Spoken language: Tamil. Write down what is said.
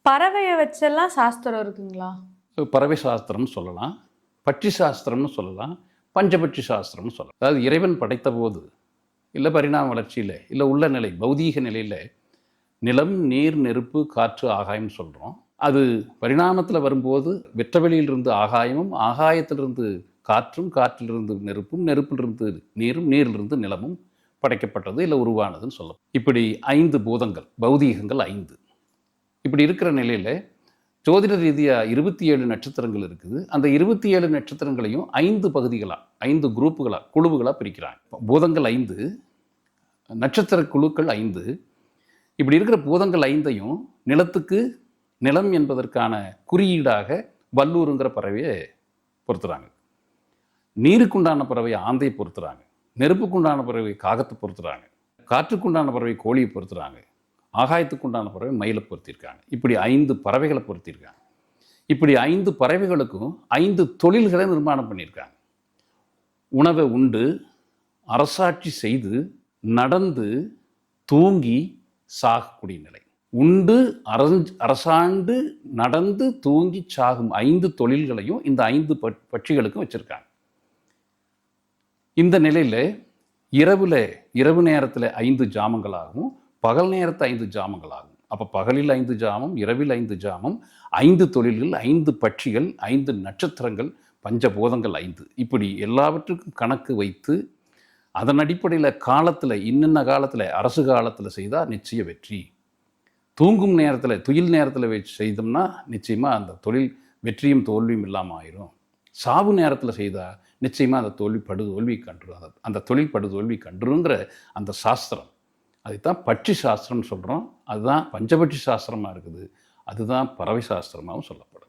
பறவையை வச்செல்லாம் சாஸ்திரம் இருக்குங்களா? பறவை சாஸ்திரம்னு சொல்லலாம், பட்சி சாஸ்திரம்னு சொல்லலாம், பஞ்சபட்சி சாஸ்திரம்னு சொல்லலாம். அதாவது இறைவன் படைத்த போது இல்லை பரிணாம வளர்ச்சியில் இல்லை உள்ள நிலை பௌதீக நிலையில் நிலம், நீர், நெருப்பு, காற்று, ஆகாயம்னு சொல்கிறோம். அது பரிணாமத்தில் வரும்போது வெற்றவெளியிலிருந்து ஆகாயமும், ஆகாயத்திலிருந்து காற்றும், காற்றிலிருந்து நெருப்பும், நெருப்பிலிருந்து நீரும், நீரிலிருந்து நிலமும் படைக்கப்பட்டது இல்லை உருவானதுன்னு சொல்லலாம். இப்படி 5 பூதங்கள், பௌதீகங்கள் 5. இப்படி இருக்கிற நிலையில் ஜோதிட ரீதியாக 27 நட்சத்திரங்கள் இருக்குது. அந்த 27 நட்சத்திரங்களையும் 5 பகுதிகளாக, 5 குரூப்புகளாக, குழுவுகளாக பிரிக்கிறாங்க. பூதங்கள் 5, நட்சத்திர குழுக்கள் 5. இப்படி இருக்கிற பூதங்கள் 5ஐயும் நிலத்துக்கு, நிலம் என்பதற்கான குறியீடாக வல்லூருங்கிற பறவையை பொறுத்துறாங்க. நீருக்குண்டான பறவை ஆந்தையை பொறுத்துறாங்க. நெருப்புக்குண்டான பறவை காகத்தை பொறுத்துறாங்க. காற்றுக்குண்டான பறவை கோழியை பொறுத்துறாங்க. ஆகாயத்துக்குண்டான பறவை மயிலை பொறுத்திருக்காங்க. இப்படி 5 பறவைகளை பொறுத்திருக்காங்க. இப்படி 5 பறவைகளுக்கும் 5 தொழில்களை நிர்மாணம் பண்ணியிருக்காங்க. உணவை உண்டு, அரசாட்சி செய்து, நடந்து, தூங்கி, சாகக்கூடிய நிலை. உண்டு, அரசாண்டு, நடந்து, தூங்கி, சாகும் 5 தொழில்களையும் இந்த 5 பட்சிகளுக்கும் வச்சுருக்காங்க. இந்த நிலையில் இரவு நேரத்தில் 5 ஜாமங்களாகவும், பகல் நேரத்தை 5 ஜாமங்களாகும். அப்போ பகலில் 5 ஜாமம், இரவில் 5 ஜாமம், 5 தொழில்கள், 5 பட்சிகள், 5 நட்சத்திரங்கள், பஞ்சபூதங்கள் 5. இப்படி எல்லாவற்றுக்கும் கணக்கு வைத்து அதன் அடிப்படையில் காலத்தில் இன்னென்ன காலத்தில் அரசு காலத்தில் செய்தால் நிச்சய வெற்றி, தூங்கும் நேரத்தில் துயில் நேரத்தில் வச்சு செய்தோம்னா நிச்சயமாக அந்த தொழில் வெற்றியும் தோல்வியும் இல்லாமல் ஆயிரும், சாவு நேரத்தில் செய்தால் நிச்சயமாக அந்த தோல்வி கண்டுரும், அந்த தொழில் படுதோல்வி கண்டுருங்கிற அந்த சாஸ்திரம், அதுதான் பட்சி சாஸ்திரம்னு சொல்கிறோம். அதுதான் பஞ்சபட்சி சாஸ்திரமாக இருக்குது. அதுதான் பறவை சாஸ்திரமாகவும் சொல்லப்படும்.